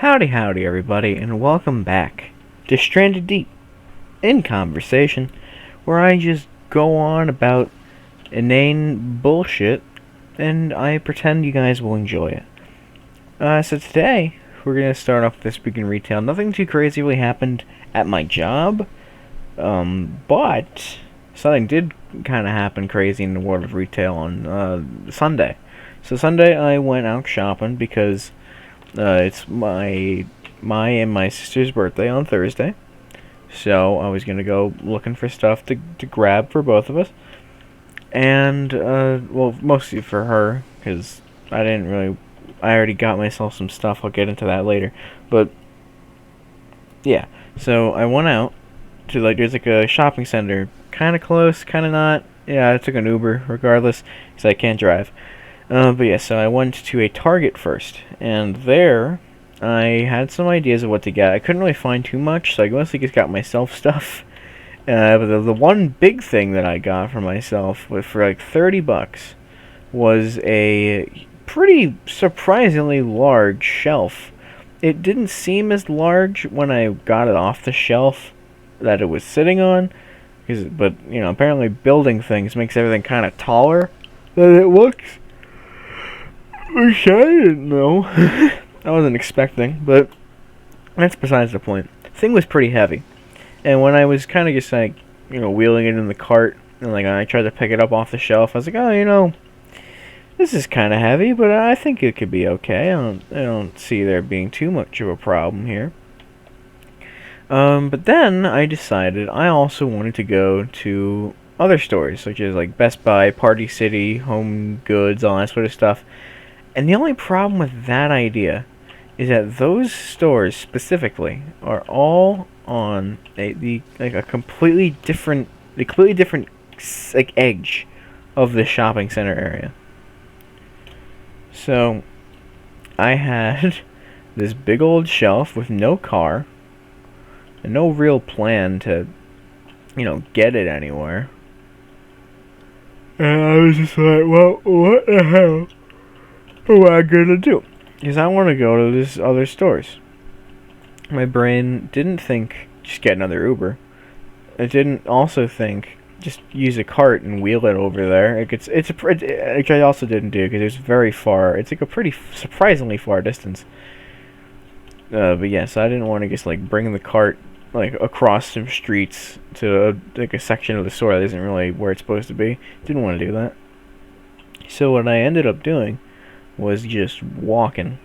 Howdy, everybody, and welcome back to Stranded Deep in Conversation, where I just go on about inane bullshit and I pretend you guys will enjoy it. So today, we're going to start off with this week in retail. Nothing too crazy really happened at my job, but something did kind of happen crazy in the world of retail on Sunday. So Sunday, I went out shopping because it's my and my sister's birthday on Thursday, so I was gonna go looking for stuff to grab for both of us, and well, mostly for her because I already got myself some stuff. I'll get into that later, but yeah. So I went out to there's like a shopping center, kind of close, kind of not. Yeah, I took an Uber regardless because I can't drive. But yeah, so I went to a Target first, and there I had some ideas of what to get. I couldn't really find too much, so I mostly just got myself stuff. But the one big thing that I got for myself for like $30 was a pretty surprisingly large shelf. It didn't seem as large when I got it off the shelf that it was sitting on, but apparently building things makes everything kind of taller than it looks. Which I didn't know. I wasn't expecting, but that's besides the point. The thing was pretty heavy. And when I was kind of just like, wheeling it in the cart, and like I tried to pick it up off the shelf, I was like, oh, this is kind of heavy, but I think it could be okay. I don't see there being too much of a problem here. But then I decided I also wanted to go to other stores, such as like Best Buy, Party City, Home Goods, all that sort of stuff. And the only problem with that idea is that those stores specifically are all on a completely different like edge of the shopping center area. So I had this big old shelf with no car and no real plan to get it anywhere. And I was just like, well, what the hell? What am I gonna do? Because I want to go to these other stores. My brain didn't think just get another Uber. It didn't also think just use a cart and wheel it over there. Which I also didn't do because it's very far. It's like a pretty surprisingly far distance. But yes, I didn't want to just like bring the cart like across some streets to like a section of the store that isn't really where it's supposed to be. Didn't want to do that. So what I ended up doing was just walking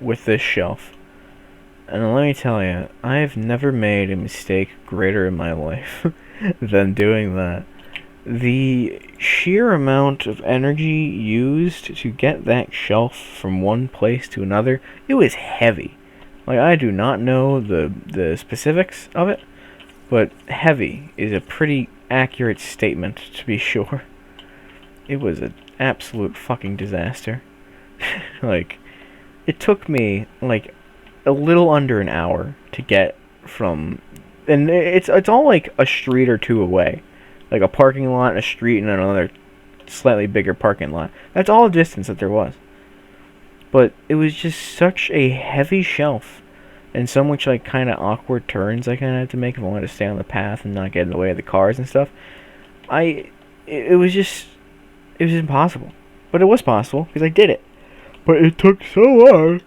with this shelf. And let me tell you, I have never made a mistake greater in my life than doing that. The sheer amount of energy used to get that shelf from one place to another, it was heavy. Like, I do not know the specifics of it, but heavy is a pretty accurate statement, to be sure. It was an absolute fucking disaster. Like, it took me like a little under an hour to get from, and it's all like a street or two away, like a parking lot, a street, and another slightly bigger parking lot. That's all the distance that there was. But it was just such a heavy shelf, and so much like kind of awkward turns I kind of had to make if I wanted to stay on the path and not get in the way of the cars and stuff. It was impossible, but it was possible because I did it. But it took so long.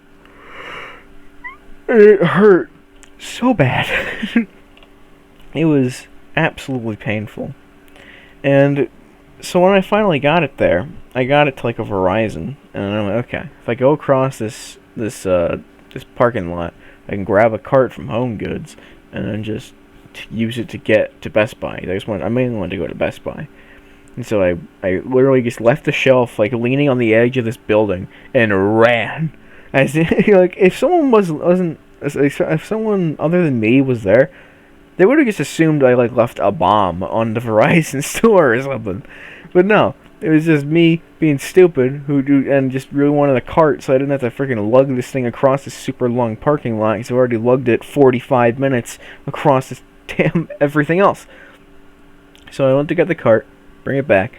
It hurt so bad. It was absolutely painful. And so when I finally got it there, I got it to like a Verizon, and I'm like, okay, if I go across this parking lot, I can grab a cart from Home Goods and then just use it to get to Best Buy. I mainly wanted to go to Best Buy. And so I literally just left the shelf, like, leaning on the edge of this building, and ran. As like, if someone if someone other than me was there, they would have just assumed I, like, left a bomb on the Verizon store or something. But no, it was just me being stupid, and just really wanted a cart, so I didn't have to freaking lug this thing across this super long parking lot, because I already lugged it 45 minutes across this damn everything else. So I went to get the cart, bring it back.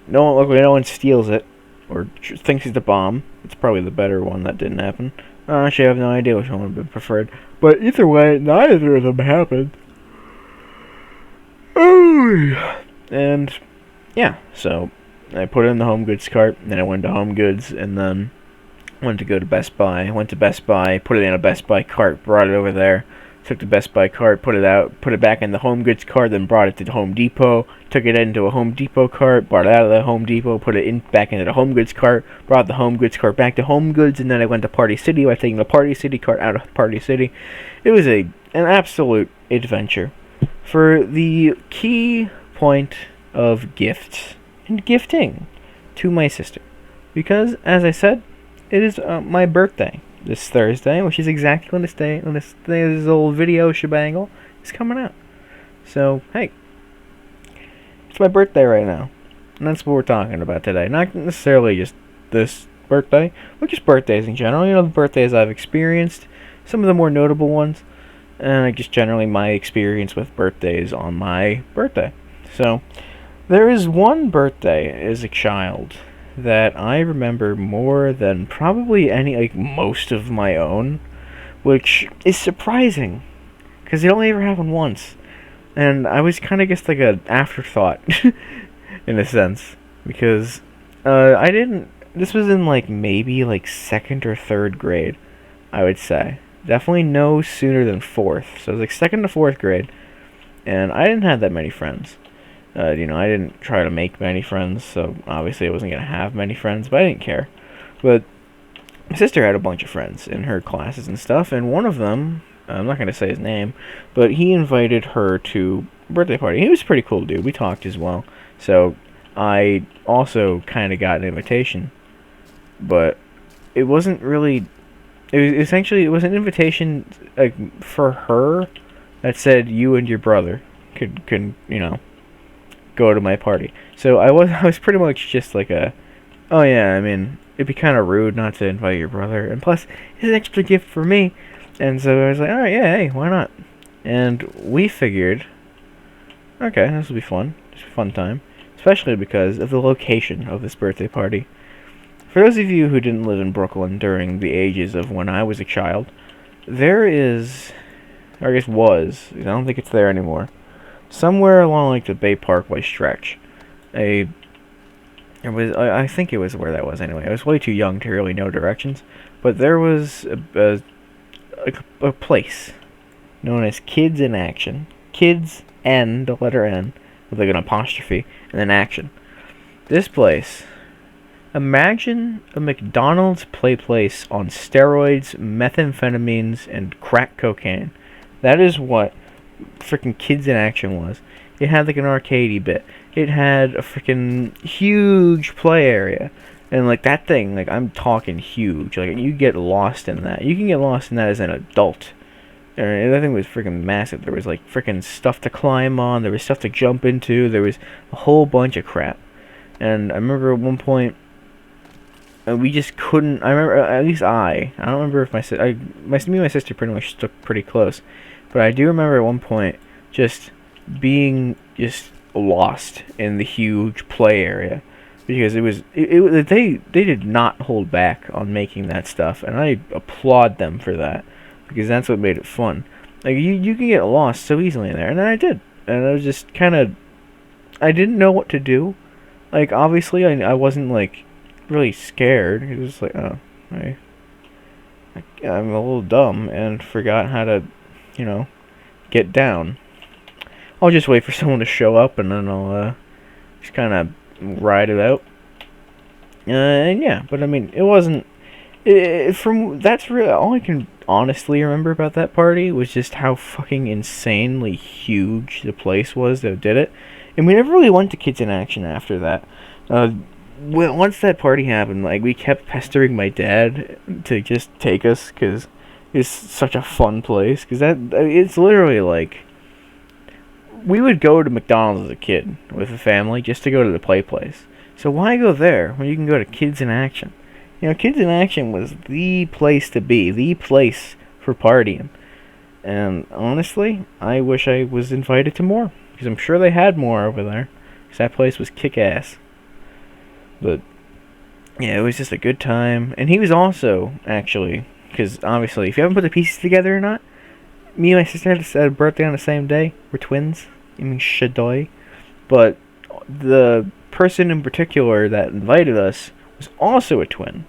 No one steals it or thinks it's a bomb. It's probably the better one that didn't happen. Actually, I have no idea which one would have been preferred. But either way, neither of them happened. And yeah, so I put it in the Home Goods cart, and then I went to Home Goods, and then went to go to Best Buy. Went to Best Buy, put it in a Best Buy cart, brought it over there. Took the Best Buy cart, put it back in the Home Goods cart, then brought it to the Home Depot. Took it into a Home Depot cart, brought it out of the Home Depot, put it back into the Home Goods cart, brought the Home Goods cart back to Home Goods, and then I went to Party City by taking the Party City cart out of Party City. It was an absolute adventure. For the key point of gifts and gifting to my sister. Because, as I said, it is my birthday this Thursday, which is exactly when this little video shebangle is coming out. So, hey, it's my birthday right now. And that's what we're talking about today. Not necessarily just this birthday, but just birthdays in general. You know, the birthdays I've experienced, some of the more notable ones, and just generally my experience with birthdays on my birthday. So, there is one birthday as a child that I remember more than probably most of my own, which is surprising, because it only ever happened once, and I was kind of just like an afterthought, in a sense, because this was in maybe second or third grade, I would say. Definitely no sooner than fourth, so it was second to fourth grade, and I didn't have that many friends. I didn't try to make many friends, so obviously I wasn't going to have many friends, but I didn't care. But my sister had a bunch of friends in her classes and stuff, and one of them, I'm not going to say his name, but he invited her to a birthday party. He was a pretty cool dude. We talked as well. So I also kind of got an invitation, but it wasn't really... It was an invitation for her that said you and your brother could go to my party. So I was pretty much just like oh yeah, I mean, it'd be kind of rude not to invite your brother, and plus, it's an extra gift for me. And so I was like, alright, yeah, hey, why not? And we figured, okay, this will be fun. It's a fun time. Especially because of the location of this birthday party. For those of you who didn't live in Brooklyn during the ages of when I was a child, there is, or I guess was, I don't think it's there anymore, somewhere along the Bay Parkway stretch, I think it was where that was anyway. I was way too young to really know directions, but there was a place known as Kids in Action. Kids, N, the letter N, with an apostrophe, and then action. This place, imagine a McDonald's play place on steroids, methamphetamines, and crack cocaine. That is what freaking Kids in Action was. It had an arcadey bit. It had a freaking huge play area. And that thing, I'm talking huge. You get lost in that. You can get lost in that as an adult. And that thing was freaking massive. There was freaking stuff to climb on. There was stuff to jump into. There was a whole bunch of crap. And I remember at one point, we just couldn't. I remember, at least I don't remember if me and my sister pretty much stuck pretty close. But I do remember at one point just being lost in the huge play area, because they did not hold back on making that stuff, and I applaud them for that, because that's what made it fun. You can get lost so easily in there, and then I did, and I was just I didn't know what to do. Obviously I wasn't really scared. It was oh, I'm a little dumb and forgot how to get down. I'll just wait for someone to show up, and then I'll just kind of ride it out. And yeah, but I mean, it wasn't. That's really all I can honestly remember about that party was just how fucking insanely huge the place was that did it. And we never really went to Kids in Action after that. Once that party happened, we kept pestering my dad to just take us, because it's such a fun place. Because it's literally we would go to McDonald's as a kid with a family just to go to the play place. So why go there when you can go to Kids in Action? Kids in Action was the place to be, the place for partying. And honestly, I wish I was invited to more, because I'm sure they had more over there, because that place was kick-ass. But yeah, it was just a good time. And he was also, actually, because obviously, if you haven't put the pieces together or not, me and my sister had a birthday on the same day. We're twins. I mean, shadoy. But the person in particular that invited us was also a twin.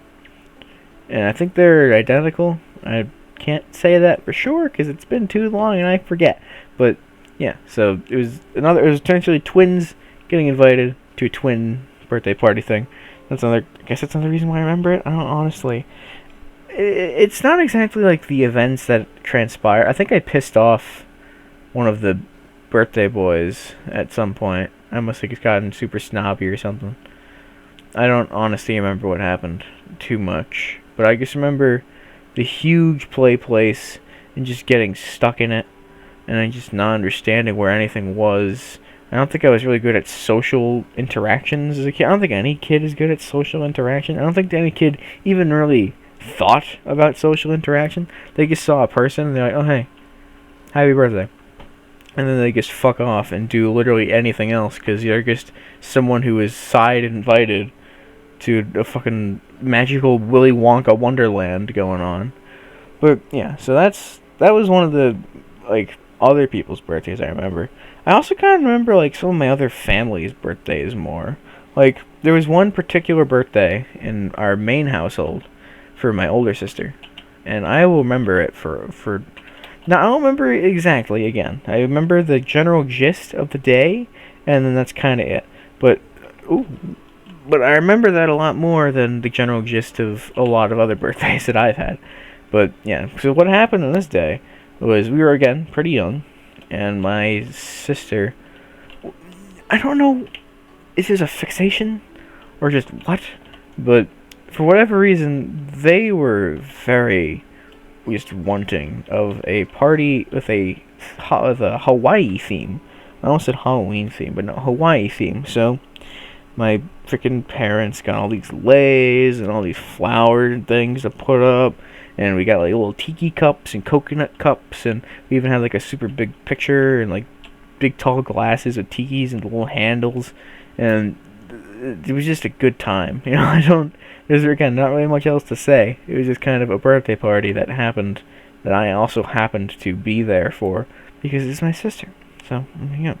And I think they're identical. I can't say that for sure because it's been too long and I forget. But yeah, so it was essentially twins getting invited to a twin birthday party thing. I guess that's another reason why I remember it. I don't honestly. It's not exactly like the events that transpire. I think I pissed off one of the birthday boys at some point. I must have gotten super snobby or something. I don't honestly remember what happened too much. But I just remember the huge place and just getting stuck in it. And I just not understanding where anything was. I don't think I was really good at social interactions as a kid. I don't think any kid is good at social interaction. I don't think any kid even really thought about social interaction. They just saw a person and they're like, oh hey, happy birthday. And then they just fuck off and do literally anything else because you're just someone who is side invited to a fucking magical Willy Wonka wonderland going on. But yeah, so that was one of the like other people's birthdays I remember. I also kind of remember like some of my other family's birthdays more. Like there was one particular birthday in our main household for my older sister, and I will remember it for. Now I don't remember it exactly. Again, I remember the general gist of the day, and then that's kind of it. But I remember that a lot more than the general gist of a lot of other birthdays that I've had. But yeah, so what happened on this day was we were again pretty young, and my sister. I don't know, is this a fixation or just what? But for whatever reason, they were very just wanting of a party with a Hawaii theme. I almost said Halloween theme, but no, Hawaii theme. So my freaking parents got all these leis and all these flower things to put up, and we got like little tiki cups and coconut cups, and we even had like a super big picture and like big tall glasses with tikis and little handles, and it was just a good time. You know, there's again not really much else to say. It was just kind of a birthday party that happened that I also happened to be there for because it's my sister. So yeah,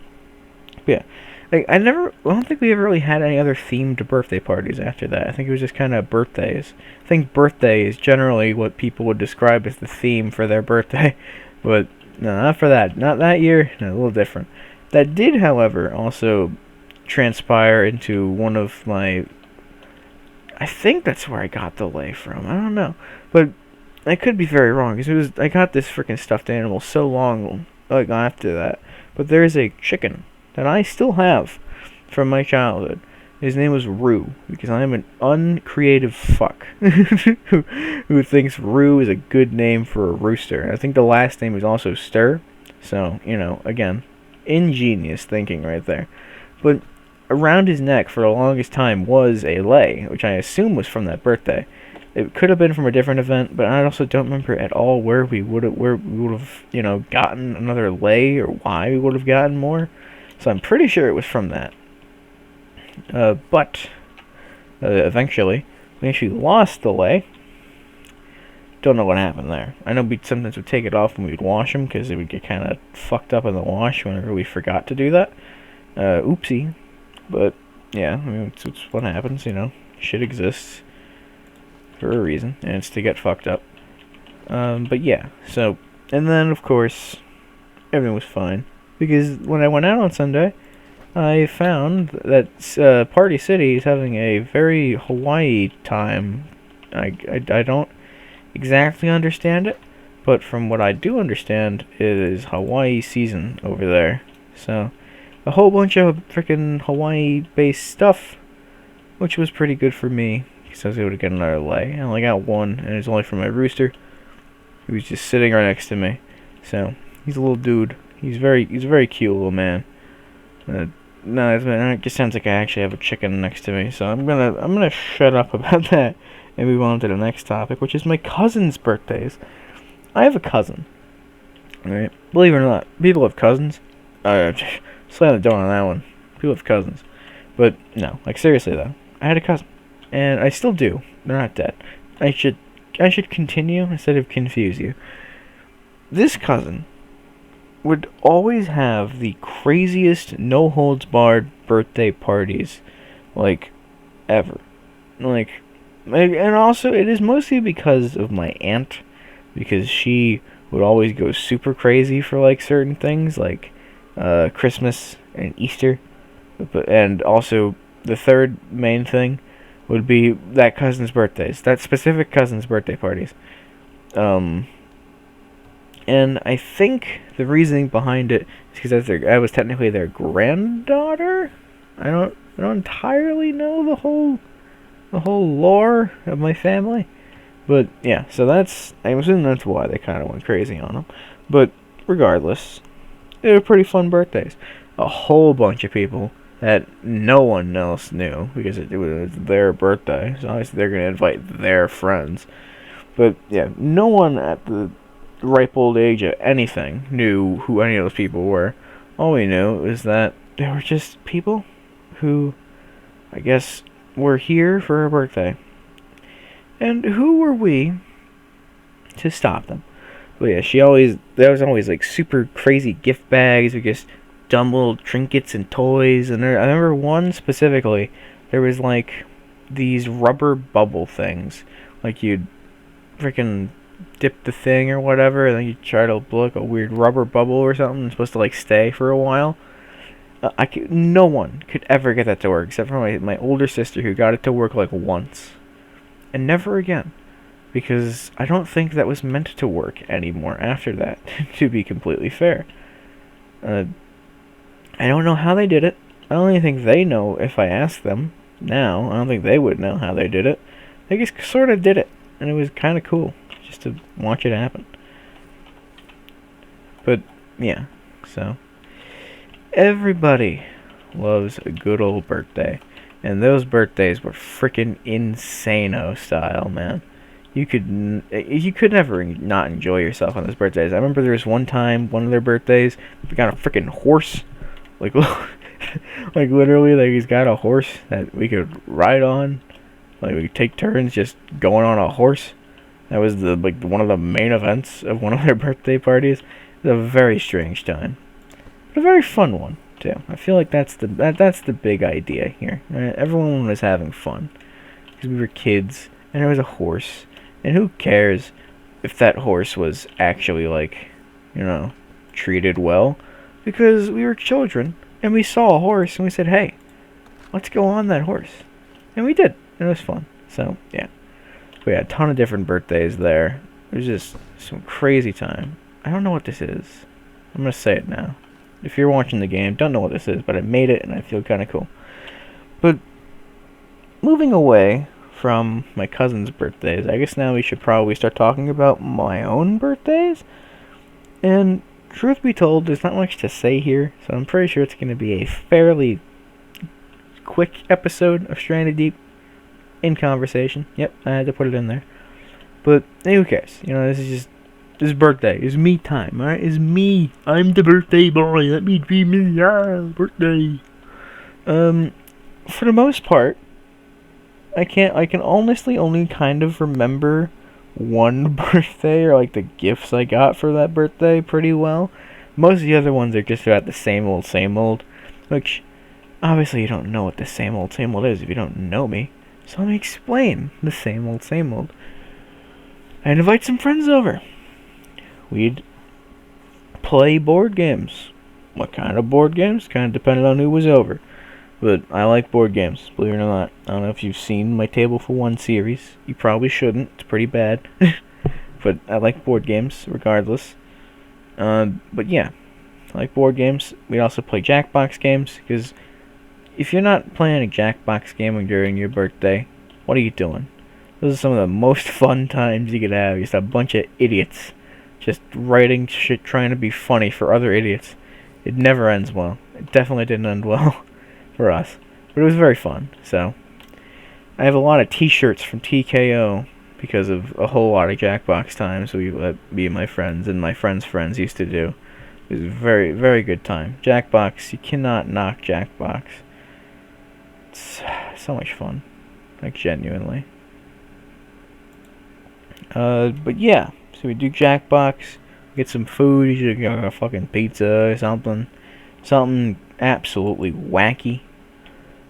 yeah. I don't think we ever really had any other themed birthday parties after that. I think it was just kind of birthdays. I think birthday is generally what people would describe as the theme for their birthday, but no, not for that. Not that year. No, a little different. That did, however, also transpire into one of my. I think that's where I got the lei from. I don't know, but I could be very wrong because I got this freaking stuffed animal so long like after that. But there is a chicken that I still have from my childhood. His name was Roo, because I am an uncreative fuck who thinks Roo is a good name for a rooster. I think the last name is also Stir, so, again, ingenious thinking right there. But around his neck for the longest time was a lei, which I assume was from that birthday. It could have been from a different event, but I also don't remember at all where we would have, gotten another lei or why we would have gotten more. So I'm pretty sure it was from that. But eventually, we actually lost the lei. Don't know what happened there. I know we sometimes would take it off when we'd wash them because it would get kind of fucked up in the wash whenever we forgot to do that. Oopsie. But yeah, I mean, it's what happens. Shit exists for a reason, and it's to get fucked up. But yeah. So, and then of course, everything was fine. Because when I went out on Sunday, I found that Party City is having a very Hawaii time. I don't exactly understand it, but from what I do understand, it is Hawaii season over there. So, a whole bunch of freaking Hawaii-based stuff, which was pretty good for me, because I was able to get another lei. I only got one, and it's only for my rooster, who's just sitting right next to me. So, he's a little dude. He's a very cute little man. No, it just sounds like I actually have a chicken next to me. So I'm gonna shut up about that and move on to the next topic, which is my cousin's birthdays. I have a cousin. Alright, believe it or not, people have cousins. Slam the door on that one. People have cousins, but no, like seriously though, I had a cousin, and I still do. They're not dead. I should should continue instead of confuse you. This cousin would always have the craziest, no holds barred birthday parties, like, ever. Like, and also it is mostly because of my aunt, because she would always go super crazy for like certain things, like Christmas and Easter, and also the third main thing would be that cousin's birthdays, that specific cousin's birthday parties. Um, and I think the reasoning behind it is because I was technically their granddaughter. I don't entirely know the whole lore of my family, but yeah. So I'm assuming that's why they kind of went crazy on them. But regardless, they were pretty fun birthdays. A whole bunch of people that no one else knew because it was their birthday. So obviously they're gonna invite their friends. But yeah, no one at the ripe old age of anything knew who any of those people were. All we knew is that they were just people who, I guess, were here for her birthday. And who were we to stop them? But yeah, there was always like super crazy gift bags with just dumb little trinkets and toys. And I remember one specifically, there was like these rubber bubble things. Like you'd freaking dip the thing or whatever, and then you try to blow like a weird rubber bubble or something. It's supposed to like stay for a while. No one could ever get that to work except for my older sister, who got it to work like once and never again, because I don't think that was meant to work anymore after that. To be completely fair, I don't know how they did it. I don't even think they know. If I asked them now, I don't think they would know how they did it. They just sort of did it, and it was kind of cool just to watch it happen. But yeah, so everybody loves a good old birthday. And those birthdays were freaking insano style, man. You could never not enjoy yourself on those birthdays. I remember there was one time, one of their birthdays, we got a freaking horse. Like, like literally, like he's got a horse that we could ride on. Like we could take turns just going on a horse. That was one of the main events of one of their birthday parties. It was a very strange time. But a very fun one too. I feel like that's the big idea here. Right? Everyone was having fun because we were kids, and there was a horse, and who cares if that horse was actually like, treated well, because we were children and we saw a horse and we said, "Hey, let's go on that horse," and we did, and it was fun. So yeah, we had a ton of different birthdays there. It was just some crazy time. I don't know what this is. I'm gonna say it now. If you're watching the game, don't know what this is, but I made it and I feel kind of cool. But moving away from my cousin's birthdays, I guess now we should probably start talking about my own birthdays. And truth be told, there's not much to say here, so I'm pretty sure it's going to be a fairly quick episode of Stranded Deep in conversation. Yep, I had to put it in there. But who cares? This birthday is me time, alright? It's me. I'm the birthday boy. Let me be me. Yeah, birthday. For the most part, I can honestly only kind of remember one birthday, or like the gifts I got for that birthday pretty well. Most of the other ones are just about the same old, which obviously you don't know what the same old is if you don't know me. So let me explain the same old. I'd invite some friends over. We'd play board games. What kind of board games? Kind of depended on who was over. But I like board games, believe it or not. I don't know if you've seen my Table for One series. You probably shouldn't. It's pretty bad. But I like board games, regardless. But yeah, I like board games. We also play Jackbox games, because if you're not playing a Jackbox game during your birthday, what are you doing? Those are some of the most fun times you could have. Just a bunch of idiots just writing shit, trying to be funny for other idiots. It never ends well. It definitely didn't end well for us. But it was very fun. So I have a lot of t-shirts from TKO because of a whole lot of Jackbox times me and my friends and my friends' friends used to do. It was a very, very good time. Jackbox, you cannot knock Jackbox. It's so much fun. Like, genuinely. But yeah, so we do Jackbox, get some food, usually get a fucking pizza or something. Something absolutely wacky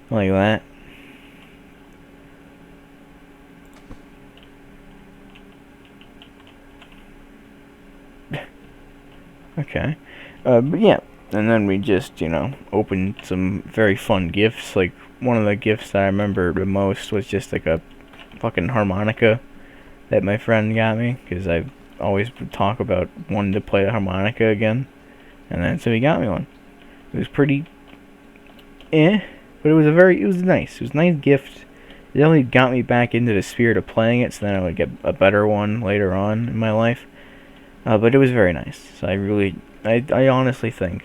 like that. Okay. But yeah, and then we just, opened some very fun gifts. Like, one of the gifts that I remember the most was just like a fucking harmonica that my friend got me, because I always would talk about wanting to play the harmonica again. And then, so he got me one. It was pretty but it was nice. It was a nice gift. It only got me back into the spirit of playing it, so then I would get a better one later on in my life. But it was very nice. So I honestly think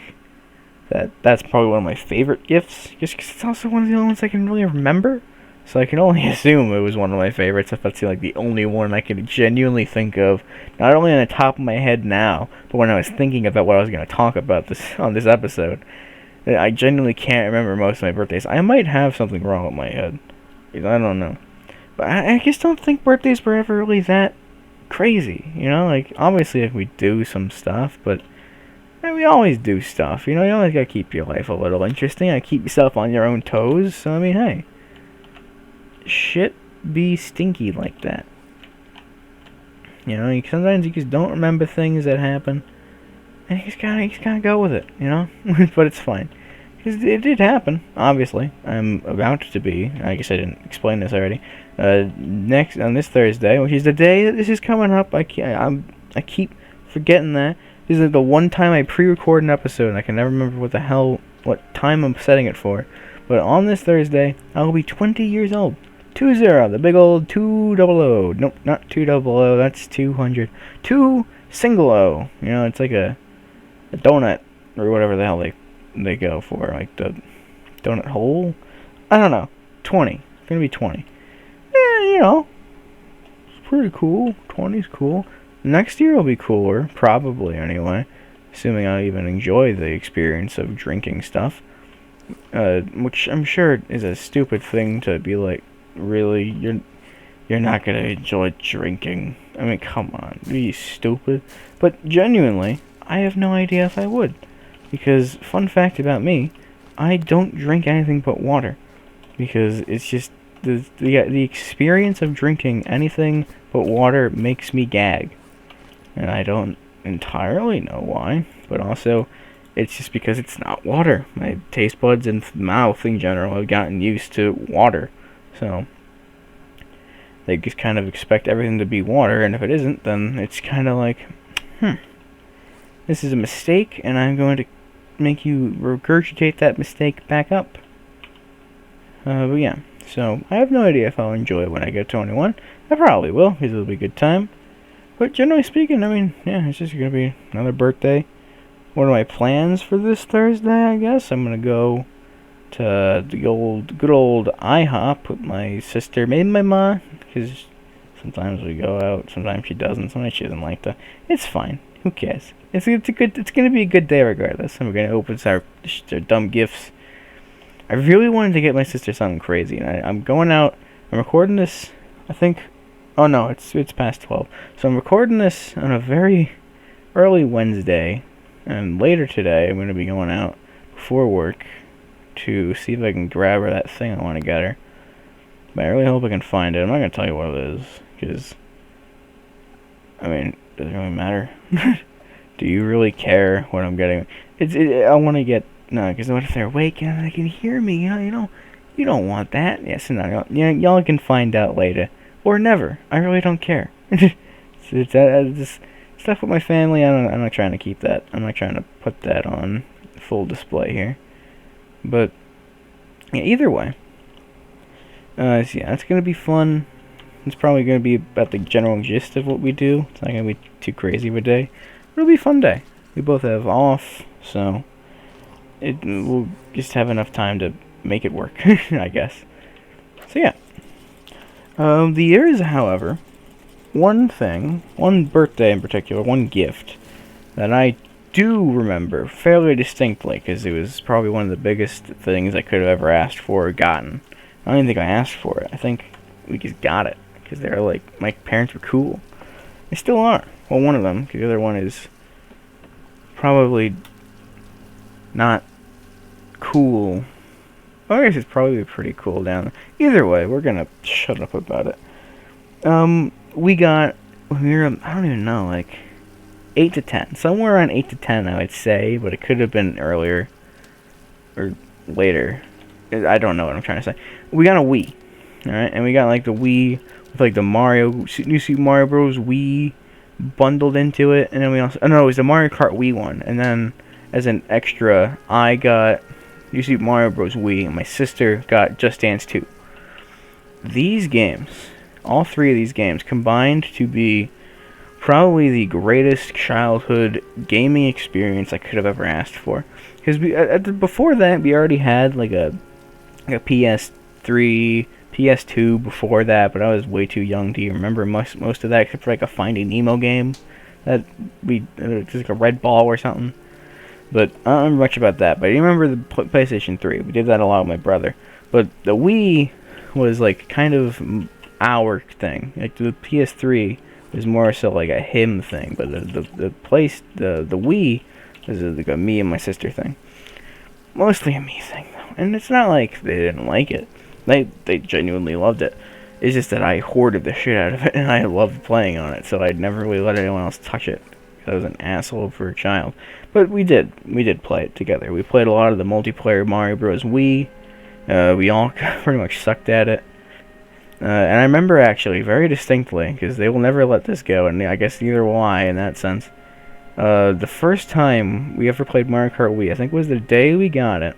that that's probably one of my favorite gifts, just because it's also one of the only ones I can really remember. So I can only assume it was one of my favorites if that's like the only one I can genuinely think of, not only on the top of my head now, but when I was thinking about what I was going to talk about this on this episode. I genuinely can't remember most of my birthdays. I might have something wrong with my head. I don't know. But I just don't think birthdays were ever really that crazy, Like, obviously, we do some stuff, but we always do stuff, You always gotta keep your life a little interesting. I keep yourself on your own toes. So, I mean, hey. Shit be stinky like that. Sometimes you just don't remember things that happen. And you just gotta go with it, But it's fine. Because it did happen, obviously. I'm about to be, I guess I didn't explain this already, next, on this Thursday, which is the day that this is coming up. I keep forgetting that. This is the one time I pre-record an episode, and I can never remember what time I'm setting it for. But on this Thursday, I will be 20 years old. 20, the big old 200. Nope, not 200, that's 200. 2 single O. It's like a donut, or whatever the hell they go for, like the donut hole. I don't know. 20. It's gonna be 20. It's pretty cool. 20's cool. Next year will be cooler, probably anyway. Assuming I even enjoy the experience of drinking stuff. Which I'm sure is a stupid thing to be like, really, you're not gonna enjoy drinking. I mean, come on, are you stupid? But genuinely, I have no idea if I would. Because, fun fact about me, I don't drink anything but water. Because it's just, the experience of drinking anything but water makes me gag. And I don't entirely know why, but also, it's just because it's not water. My taste buds and mouth in general have gotten used to water. So, they just kind of expect everything to be water, and if it isn't, then it's kind of like, this is a mistake, and I'm going to make you regurgitate that mistake back up. But yeah, so I have no idea if I'll enjoy it when I get 21. I probably will, because it'll be a good time. But generally speaking, I mean, yeah, it's just going to be another birthday. What are my plans for this Thursday, I guess? I'm going to go to the good old IHOP with my sister, maybe my mom, because sometimes we go out, sometimes she doesn't, sometimes she doesn't like to. It's fine. Who cares? It's going to be a good day regardless. And we're going to open our dumb gifts. I really wanted to get my sister something crazy, and I'm going out. I'm recording this, I think. Oh no, it's past 12. So I'm recording this on a very early Wednesday, and later today I'm going to be going out before work to see if I can grab her that thing I want to get her. But I really hope I can find it. I'm not going to tell you what it is, because, I mean, does it really matter? Do you really care what I'm getting? I want to get, no, because what if they're awake and they can hear me? You don't want that. Yes, no, y'all can find out later. Or never. I really don't care. It's stuff with my family, I'm not trying to keep that. I'm not trying to put that on full display here. But, yeah, either way. So yeah, it's going to be fun. It's probably going to be about the general gist of what we do. It's not going to be too crazy of a day. It'll be a fun day. We both have off, so we'll just have enough time to make it work, I guess. So yeah. There is, however, one birthday in particular, one gift, that I do remember fairly distinctly, because it was probably one of the biggest things I could have ever asked for or gotten. I don't even think I asked for it. I think we just got it, because they were like, my parents were cool. They still are. Well, one of them, because the other one is probably not cool. Well, I guess it's probably pretty cool down there. Either way, we're gonna shut up about it. We got, I don't even know, like 8 to 10. Somewhere around 8 to 10, I would say, but it could have been earlier or later. I don't know what I'm trying to say. We got a Wii, alright? And we got like the Wii with like the New Super Mario Bros. Wii bundled into it. And then we also, oh no, it was the Mario Kart Wii one. And then as an extra, I got New Super Mario Bros. Wii, and my sister got Just Dance 2. These games, all three of these games, combined to be probably the greatest childhood gaming experience I could have ever asked for. Because before that, we already had like a PS3, PS2 before that, but I was way too young to remember most of that, except for like a Finding Nemo game that just like a red ball or something. But I don't remember much about that. But I remember the PlayStation 3. We did that a lot with my brother. But the Wii was like kind of our thing. Like the PS3 was more so like a him thing. But the Wii was like a me and my sister thing. Mostly a me thing though. And it's not like they didn't like it. They genuinely loved it. It's just that I hoarded the shit out of it and I loved playing on it. So I'd never really let anyone else touch it. I was an asshole for a child. But we did play it together. We played a lot of the multiplayer Mario Bros. Wii. We all pretty much sucked at it. And I remember actually very distinctly, because they will never let this go, and I guess neither will I in that sense. The first time we ever played Mario Kart Wii, I think was the day we got it.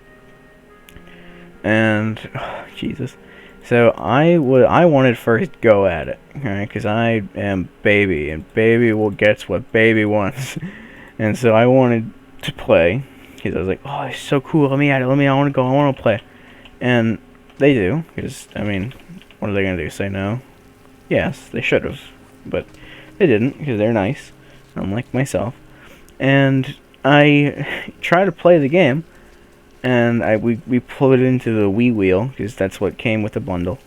And, oh, Jesus. So I wanted first go at it, alright, because I am baby, and baby gets what baby wants. And so I wanted to play, because I was like, oh, it's so cool, let me at it, I want to go, I want to play. And they do, because, I mean, what are they going to do, say no? Yes, they should have, but they didn't, because they're nice, unlike myself. And I tried to play the game, and we pulled it into the Wii wheel, because that's what came with the bundle.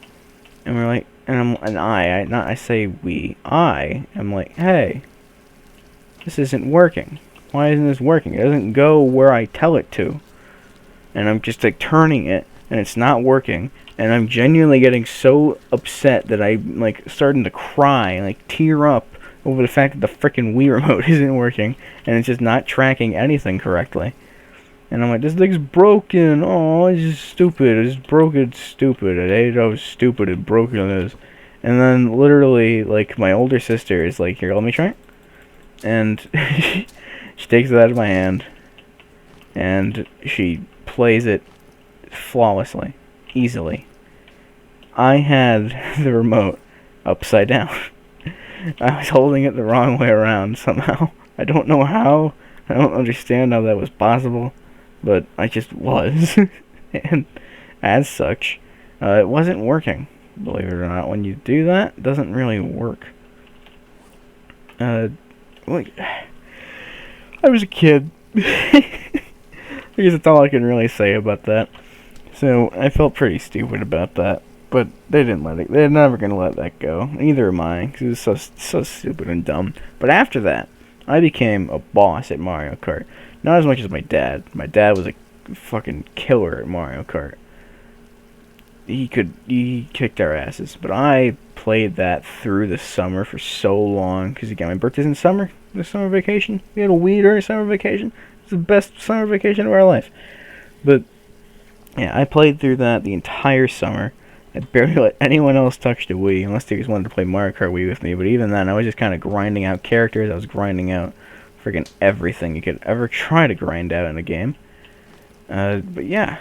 And we're like, I say we, I am like, hey, this isn't working. Why isn't this working? It doesn't go where I tell it to. And I'm just like turning it, and it's not working. And I'm genuinely getting so upset that I'm like starting to cry, like tear up over the fact that the frickin' Wii remote isn't working, and it's just not tracking anything correctly. And I'm like, this thing's broken. Oh, it's just stupid. It's broken. It's stupid. I hate how stupid and broken it is. And then literally, like, my older sister is like, here, let me try it. And she takes it out of my hand, and she plays it flawlessly, easily. I had the remote upside down. I was holding it the wrong way around somehow. I don't know how. I don't understand how that was possible. But I just was. And as such, it wasn't working. Believe it or not, when you do that, it doesn't really work. I was a kid. I guess that's all I can really say about that. So I felt pretty stupid about that. But they didn't let it. They're never gonna let that go. Neither am I, because it was so stupid and dumb. But after that, I became a boss at Mario Kart. Not as much as my dad. My dad was a fucking killer at Mario Kart. He kicked our asses. But I played that through the summer for so long. Because again, my birthday's in summer. The summer vacation. We had a Wii during summer vacation. It's the best summer vacation of our life. But yeah, I played through that the entire summer. I barely let anyone else touch the Wii, unless they just wanted to play Mario Kart Wii with me. But even then, I was just kind of grinding out characters. I was grinding out friggin' everything you could ever try to grind out in a game. But yeah,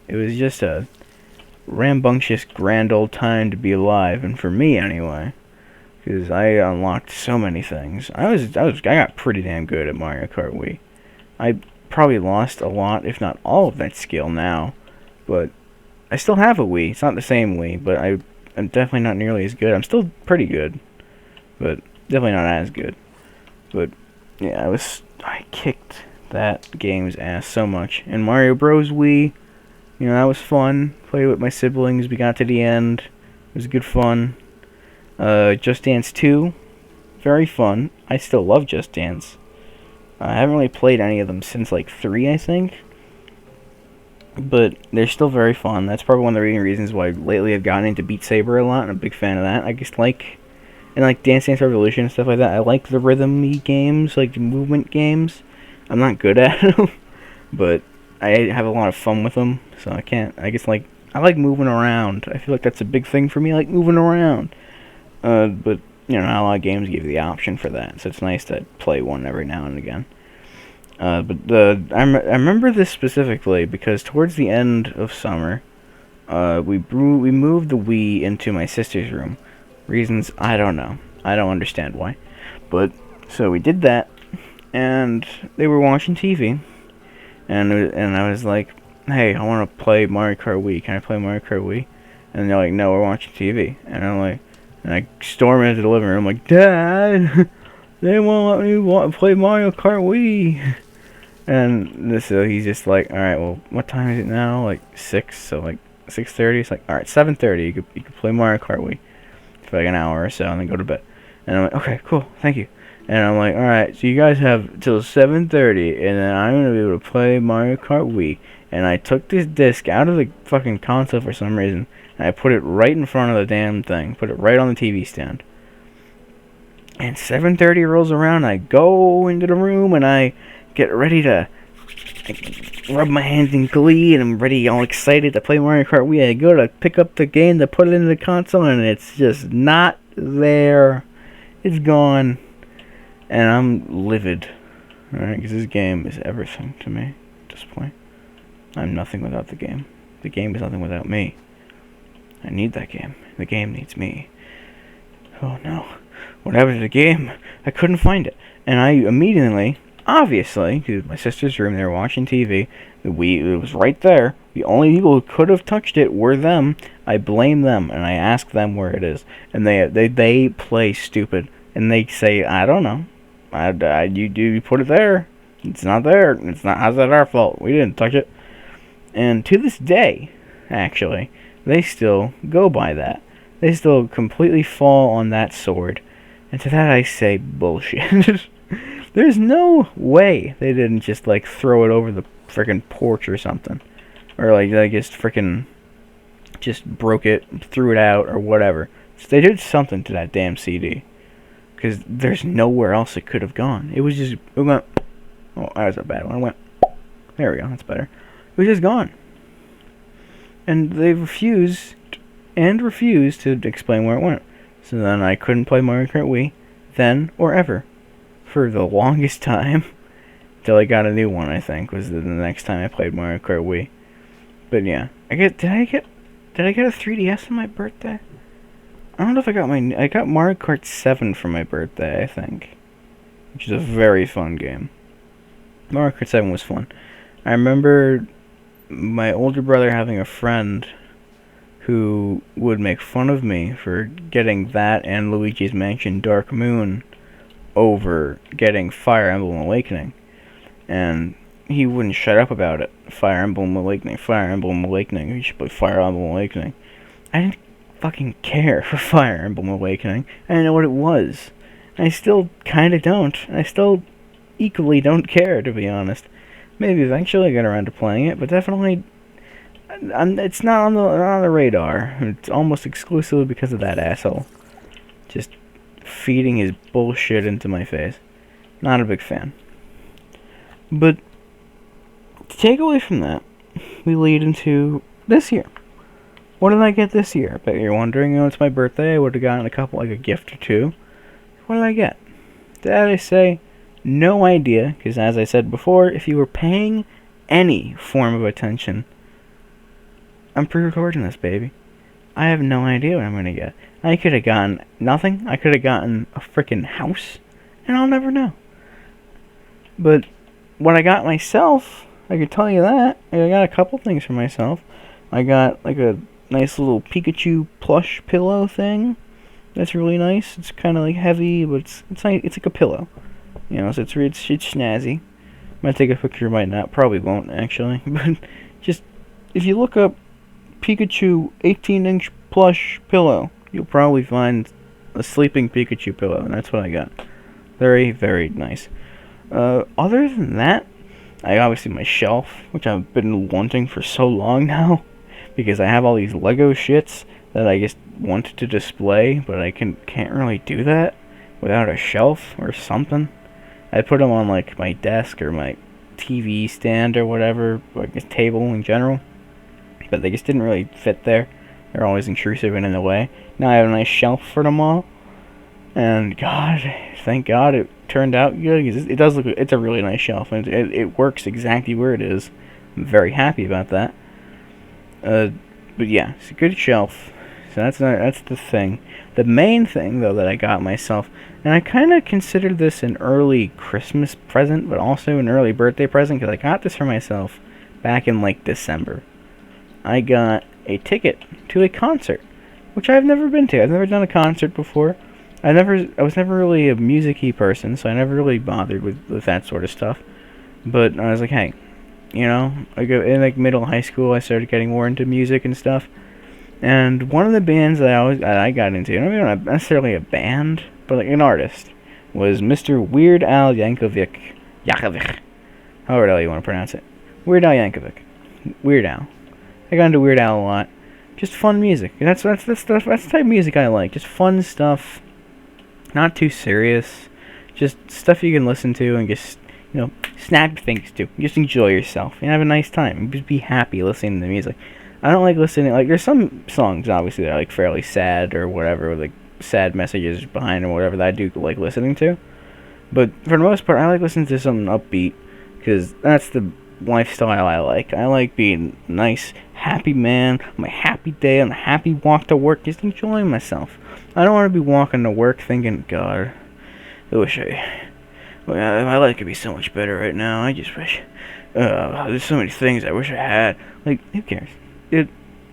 it was just a rambunctious, grand old time to be alive, and for me anyway, because I unlocked so many things. I got pretty damn good at Mario Kart Wii. I probably lost a lot, if not all of that skill now, but I still have a Wii. It's not the same Wii, but I'm definitely not nearly as good. I'm still pretty good, but definitely not as good. But yeah, I kicked that game's ass so much. And Mario Bros. Wii, you know, that was fun. Played with my siblings. We got to the end. It was good fun. Just Dance 2 very fun. I still love Just Dance. I haven't really played any of them since like 3, I think. But they're still very fun. That's probably one of the main reasons why lately I've gotten into Beat Saber a lot, and I'm a big fan of that. I just like, and like Dance Dance Revolution and stuff like that. I like the rhythm-y games, like the movement games. I'm not good at them, but I have a lot of fun with them. So I guess like, I like moving around. I feel like that's a big thing for me, I like moving around. But, you know, not a lot of games give you the option for that, so it's nice to play one every now and again. I remember this specifically because towards the end of summer, we moved the Wii into my sister's room. Reasons I don't know. I don't understand why, but so we did that, and they were watching TV, and I was like, "Hey, I want to play Mario Kart Wii. Can I play Mario Kart Wii?" And they're like, "No, we're watching TV." And I'm like, and I storm into the living room like, "Dad, they won't let me play Mario Kart Wii." And so he's just like, all right, well, what time is it now? Like 6, so like 6:30. It's like, all right, 7:30. You could play Mario Kart Wii for like an hour or so, and then go to bed. And I'm like, okay, cool, thank you. And I'm like, all right, so you guys have till 7:30, and then I'm gonna be able to play Mario Kart Wii. And I took this disc out of the fucking console for some reason, and I put it right in front of the damn thing, put it right on the TV stand. And 7:30 rolls around, I go into the room, and I get ready to rub my hands in glee, and I'm ready, all excited to play Mario Kart Wii. I go to pick up the game to put it into the console, and it's just not there. It's gone, and I'm livid. Alright, because this game is everything to me at this point. I'm nothing without the game. The game is nothing without me. I need that game. The game needs me. Oh no. What happened to the game? I couldn't find it. And I immediately, obviously, because my sister's room, they were watching TV. It was right there. The only people who could have touched it were them. I blame them, and I ask them where it is. And they play stupid. And they say, I don't know. You put it there. It's not there. It's not. How's that our fault? We didn't touch it. And to this day, actually, they still go by that. They still completely fall on that sword. And to that I say, bullshit. There's no way they didn't just, like, throw it over the frickin' porch or something. Or, like, they just frickin' just broke it, threw it out, or whatever. So they did something to that damn CD. Because there's nowhere else it could have gone. It was just, it went, oh, that was a bad one. It went, there we go, that's better. It was just gone. And they refused to explain where it went. So then I couldn't play Mario Kart Wii, then or ever, for the longest time, till I got a new one. I think was the next time I played Mario Kart Wii. But yeah, did I get a 3DS on my birthday? I don't know if I got Mario Kart 7 for my birthday. I think, which is a very fun game. Mario Kart 7 was fun. I remember my older brother having a friend who would make fun of me for getting that and Luigi's Mansion Dark Moon over getting Fire Emblem Awakening. And he wouldn't shut up about it. Fire Emblem Awakening, Fire Emblem Awakening. You should play Fire Emblem Awakening. I didn't fucking care for Fire Emblem Awakening. I didn't know what it was. And I still kind of don't. And I still equally don't care, to be honest. Maybe eventually I get around to playing it, but definitely it's not on the radar. It's almost exclusively because of that asshole. Just feeding his bullshit into my face. Not a big fan. But to take away from that, we lead into this year. What did I get this year? I bet you're wondering. It's my birthday. I would have gotten a gift or two. What did I get? Did I say? No idea, because as I said before, if you were paying any form of attention, I'm pre-recording this, baby. I have no idea what I'm going to get. I could have gotten nothing. I could have gotten a freaking house, and I'll never know. But what I got myself, I could tell you that. I got a couple things for myself. I got like a nice little Pikachu plush pillow thing. That's really nice. It's kind of like heavy, but it's nice. It's like a pillow. You know, so it's snazzy. Might take a picture, might not. Probably won't, actually. But just, if you look up Pikachu 18-inch plush pillow, you'll probably find a sleeping Pikachu pillow, and that's what I got. Very, very nice. Other than that, I obviously my shelf, which I've been wanting for so long now, because I have all these Lego shits that I just wanted to display, but I can't really do that without a shelf or something. I put them on like my desk or my TV stand or whatever, like a table in general, but they just didn't really fit there. They're always intrusive and in the way. Now I have a nice shelf for them all, and God, thank God it turned out good. It does look. It's a really nice shelf, and it works exactly where it is. I'm very happy about that. But yeah, it's a good shelf. So that's the thing. The main thing though that I got myself, and I kind of considered this an early Christmas present, but also an early birthday present, because I got this for myself back in like December. I got a ticket to a concert, which I've never been to. I've never done a concert before. I was never really a music-y person, so I never really bothered with that sort of stuff. But I was like, hey, I go in like middle high school, I started getting more into music and stuff. And one of the bands that I got into, not necessarily a band, but like an artist, was Mr. Weird Al Yankovic. However the hell you want to pronounce it. Weird Al Yankovic. Weird Al. I got into Weird Al a lot. Just fun music. That's the stuff. That's the type of music I like. Just fun stuff. Not too serious. Just stuff you can listen to and just snap your fingers to. Just enjoy yourself and have a nice time. Just be happy listening to the music. I don't like listening. Like there's some songs obviously that are like fairly sad or whatever, with like sad messages behind or whatever that I do like listening to. But for the most part, I like listening to something upbeat because that's the lifestyle I like. I like being a nice, happy man on a happy day, on a happy walk to work, just enjoying myself. I don't want to be walking to work thinking, God, my life could be so much better right now. I just wish, there's so many things I wish I had. Like, who cares? Dude,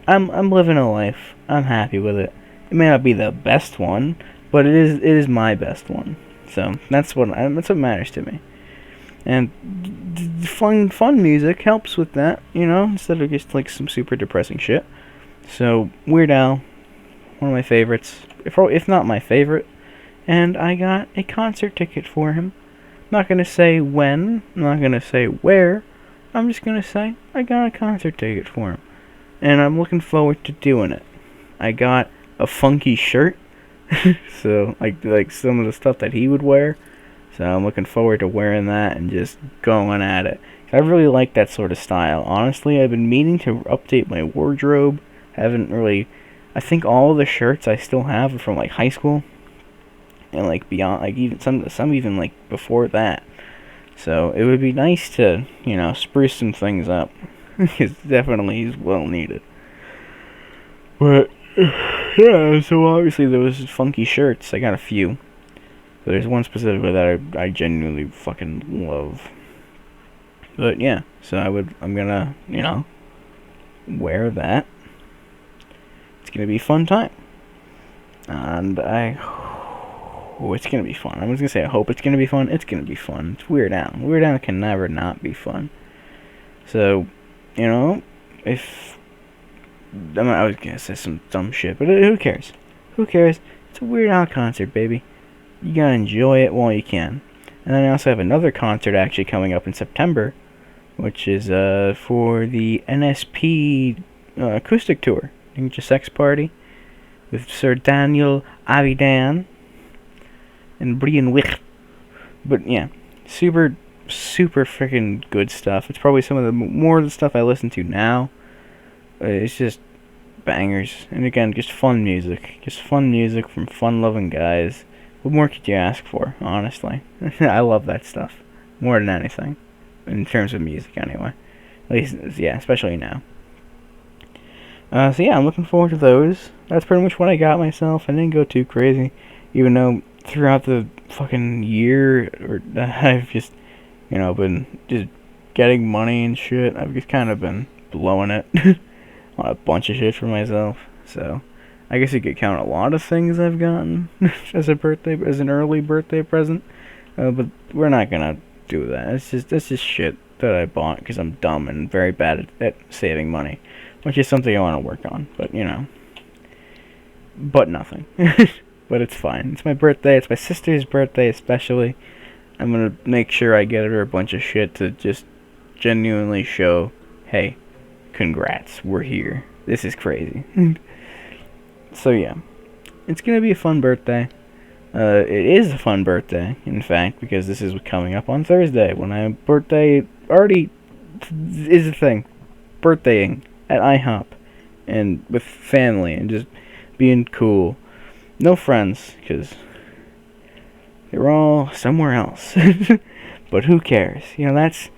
I'm living a life. I'm happy with it. It may not be the best one, but it is my best one. So that's what matters to me. And fun music helps with that, instead of just like some super depressing shit. So Weird Al, one of my favorites, if not my favorite, and I got a concert ticket for him. I'm not gonna say when, I'm not gonna say where, I'm just gonna say I got a concert ticket for him, and I'm looking forward to doing it. I got a funky shirt, so like some of the stuff that he would wear. So I'm looking forward to wearing that and just going at it. I really like that sort of style. Honestly, I've been meaning to update my wardrobe. Haven't really. I think all of the shirts I still have are from like high school, and like beyond, like even some even like before that. So it would be nice to spruce some things up. It definitely is well needed. But yeah, so obviously those funky shirts. I got a few. There's one specifically that I genuinely fucking love. But yeah, so I'm gonna, wear that. It's gonna be a fun time. And it's gonna be fun. I was gonna say I hope it's gonna be fun. It's gonna be fun. It's Weird Al. Weird Al can never not be fun. So, if I was gonna say some dumb shit, but who cares? Who cares? It's a Weird Al concert, baby. You gotta enjoy it while you can. And then I also have another concert actually coming up in September, which is for the NSP acoustic tour, Ninja Sex Party, with Sir Daniel Avidan and Brian Wick. But yeah, super freaking good stuff. It's probably some of the more of the stuff I listen to now. It's just bangers, and again, just fun music from fun-loving guys. What more could you ask for, honestly? I love that stuff more than anything, in terms of music, anyway. At least, yeah, especially now. So yeah, I'm looking forward to those. That's pretty much what I got myself. I didn't go too crazy, even though throughout the fucking year, I've just, been just getting money and shit. I've just kind of been blowing it on a bunch of shit for myself. So I guess you could count a lot of things I've gotten as an early birthday present. But we're not gonna do that. That's just shit that I bought because I'm dumb and very bad at saving money, which is something I want to work on. But but nothing. but it's fine. It's my birthday. It's my sister's birthday especially. I'm gonna make sure I get her a bunch of shit to just genuinely show, hey, congrats, we're here. This is crazy. So yeah, it's gonna be a fun birthday. It is a fun birthday, in fact, because this is coming up on Thursday when my birthday already is a thing. Birthdaying at IHOP and with family and just being cool. No friends, because they're all somewhere else. But who cares? That's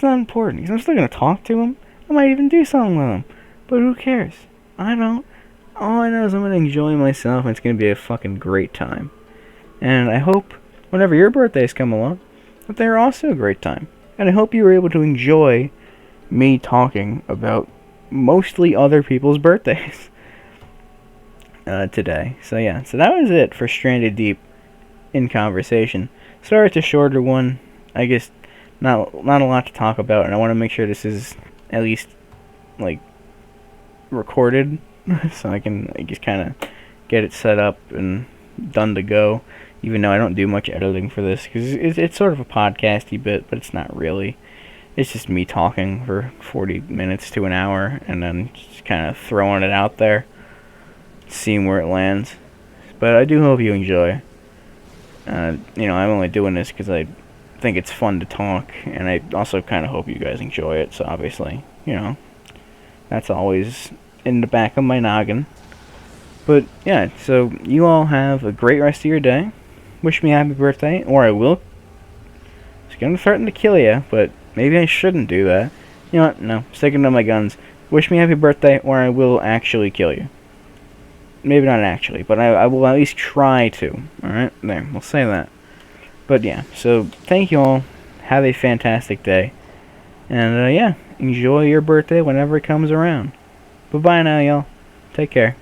not important. Because I'm still going to talk to them. I might even do something with them. But who cares? I don't. All I know is I'm going to enjoy myself and it's going to be a fucking great time. And I hope, whenever your birthdays come along, that they're also a great time. And I hope you were able to enjoy me talking about mostly other people's birthdays today. So yeah, so that was it for Stranded Deep in Conversation. Sorry it's a shorter one. I guess not a lot to talk about, and I want to make sure this is at least like recorded so I can just kind of get it set up and done to go. Even though I don't do much editing for this, because it's sort of a podcasty bit, but it's not really. It's just me talking for 40 minutes to an hour, and then just kind of throwing it out there, seeing where it lands. But I do hope you enjoy. I'm only doing this because I think it's fun to talk, and I also kind of hope you guys enjoy it. So obviously, that's always in the back of my noggin. But yeah, so you all have a great rest of your day. Wish me happy birthday, or I will. It's gonna threaten to kill you, but maybe I shouldn't do that. You know what? No, sticking to my guns. Wish me happy birthday, or I will actually kill you. Maybe not actually, but I will at least try to. Alright? There, we'll say that. But yeah, so thank you all. Have a fantastic day. And yeah, enjoy your birthday whenever it comes around. Bye-bye now, y'all. Take care.